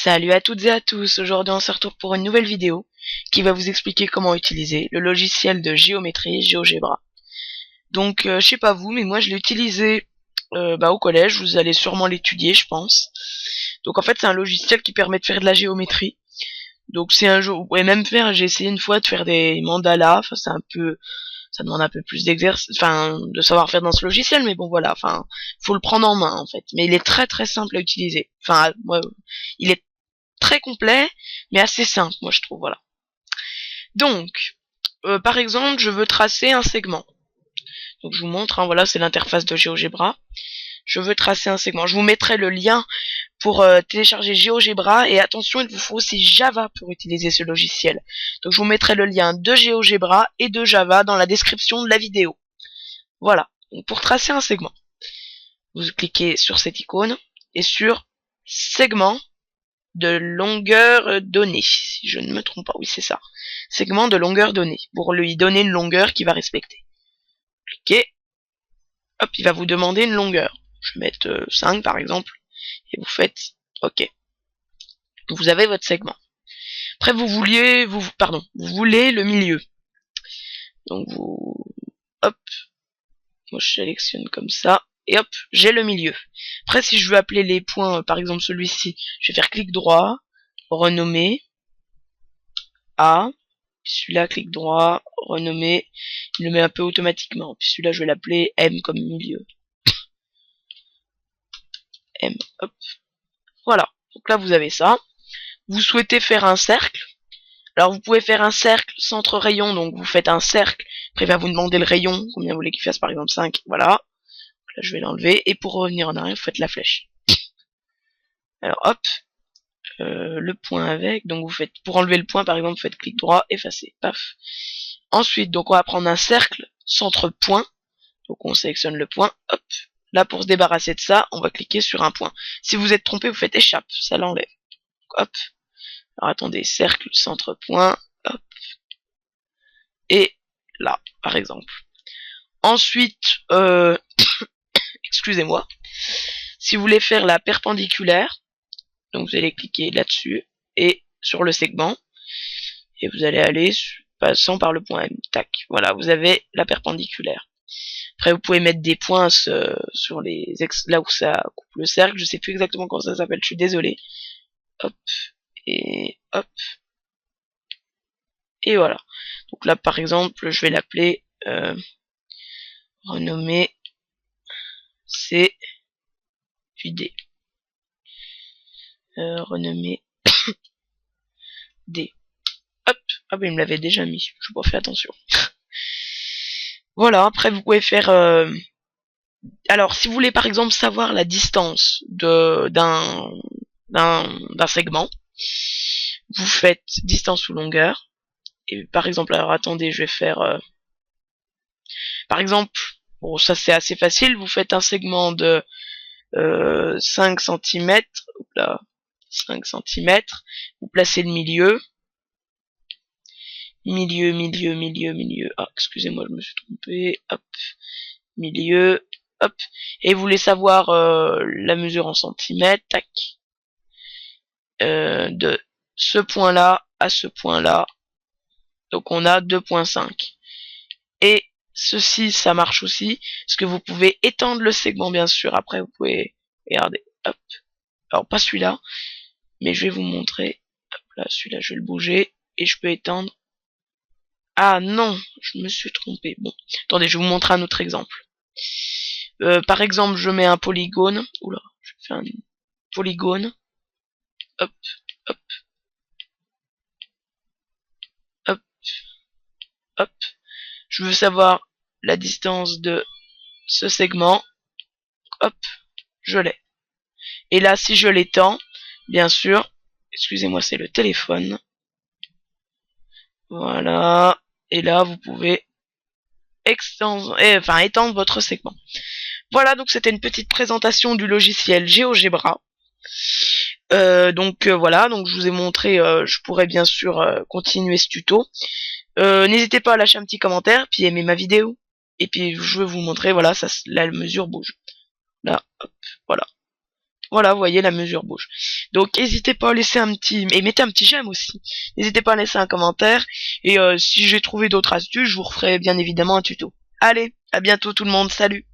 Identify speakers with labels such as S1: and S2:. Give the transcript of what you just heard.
S1: Salut à toutes et à tous, aujourd'hui on se retrouve pour une nouvelle vidéo qui va vous expliquer comment utiliser le logiciel de géométrie GeoGebra. Donc je sais pas vous, mais moi je l'ai utilisé au collège, vous allez sûrement l'étudier je pense. Donc en fait c'est un logiciel qui permet de faire de la géométrie. Donc c'est un jeu, vous pouvez même faire, j'ai essayé une fois de faire des mandalas, enfin ça demande un peu plus d'exercice, enfin de savoir faire dans ce logiciel, mais bon voilà, enfin faut le prendre en main en fait. Mais il est très très simple à utiliser. Enfin ouais, il est très complet, mais assez simple, moi je trouve, voilà. Donc, par exemple, je veux tracer un segment. Donc je vous montre, hein, voilà, c'est l'interface de GeoGebra. Je veux tracer un segment. Je vous mettrai le lien pour télécharger GeoGebra, et attention, il vous faut aussi Java pour utiliser ce logiciel. Donc je vous mettrai le lien de GeoGebra et de Java dans la description de la vidéo. Voilà, donc pour tracer un segment, vous cliquez sur cette icône et sur segment de longueur donnée, si je ne me trompe pas, oui c'est ça, segment de longueur donnée, pour lui donner une longueur qu'il va respecter. Cliquez, hop, il va vous demander une longueur, je vais mettre 5 par exemple, et vous faites OK. Vous avez votre segment. Après vous voulez le milieu, donc vous, hop, moi je sélectionne comme ça, et hop, j'ai le milieu. Après si je veux appeler les points, par exemple celui-ci, je vais faire clic droit, renommer A, celui-là clic droit, renommer, il le met un peu automatiquement, puis celui-là je vais l'appeler M comme milieu. M, hop, voilà, donc là vous avez ça. Vous souhaitez faire un cercle, alors vous pouvez faire un cercle centre rayon, donc vous faites un cercle, après il va vous demander le rayon, combien vous voulez qu'il fasse, par exemple 5, voilà. Là je vais l'enlever, et pour revenir en arrière, vous faites la flèche. Alors hop, le point avec, donc vous faites, pour enlever le point par exemple, vous faites clic droit, effacer, paf. Ensuite, donc on va prendre un cercle centre point, donc on sélectionne le point, hop. Là pour se débarrasser de ça, on va cliquer sur un point. Si vous êtes trompé, vous faites échappe, ça l'enlève. Hop. Alors attendez, cercle centre point, hop. Et là, par exemple. Ensuite, excusez-moi, si vous voulez faire la perpendiculaire, donc vous allez cliquer là-dessus et sur le segment, et vous allez aller passant par le point M. Tac, voilà, vous avez la perpendiculaire. Après vous pouvez mettre des points sur là où ça coupe le cercle, je sais plus exactement comment ça s'appelle, je suis désolé. Hop, et hop, et voilà. Donc là par exemple je vais l'appeler renommer C puis D. Renommer D. Hop, ah ben il me l'avait déjà mis, je n'ai pas fait attention. Voilà, après vous pouvez faire alors si vous voulez par exemple savoir la distance d'un segment, vous faites distance ou longueur, et par exemple, alors attendez, je vais faire par exemple, bon ça c'est assez facile, vous faites un segment de 5 cm, là, 5 cm, vous placez le milieu, ah excusez-moi je me suis trompé, hop, milieu, hop, et vous voulez savoir la mesure en centimètres, tac, de ce point là à ce point là, donc on a 2.5, et ceci ça marche aussi, parce que vous pouvez étendre le segment bien sûr, après vous pouvez, regardez, hop, alors pas celui-là, mais je vais vous montrer, hop là, celui-là je vais le bouger, et je peux étendre, ah non, je me suis trompé, bon, attendez, je vais vous montrer un autre exemple. Par exemple, je mets un polygone, oula, je fais un polygone, hop, hop, hop, hop, je veux savoir la distance de ce segment, hop, je l'ai. Et là, si je l'étends, bien sûr, excusez-moi, c'est le téléphone, voilà, et là, vous pouvez étendre votre segment. Voilà, donc c'était une petite présentation du logiciel GeoGebra. Voilà, donc je vous ai montré, je pourrais bien sûr continuer ce tuto. N'hésitez pas à lâcher un petit commentaire, puis aimer ma vidéo. Et puis je vais vous montrer, voilà, ça, la mesure bouge. Là, hop, voilà. Voilà, vous voyez, la mesure bouge. Donc n'hésitez pas à laisser un petit... Et mettez un petit j'aime aussi. N'hésitez pas à laisser un commentaire. Et si j'ai trouvé d'autres astuces, je vous referai bien évidemment un tuto. Allez, à bientôt tout le monde, salut!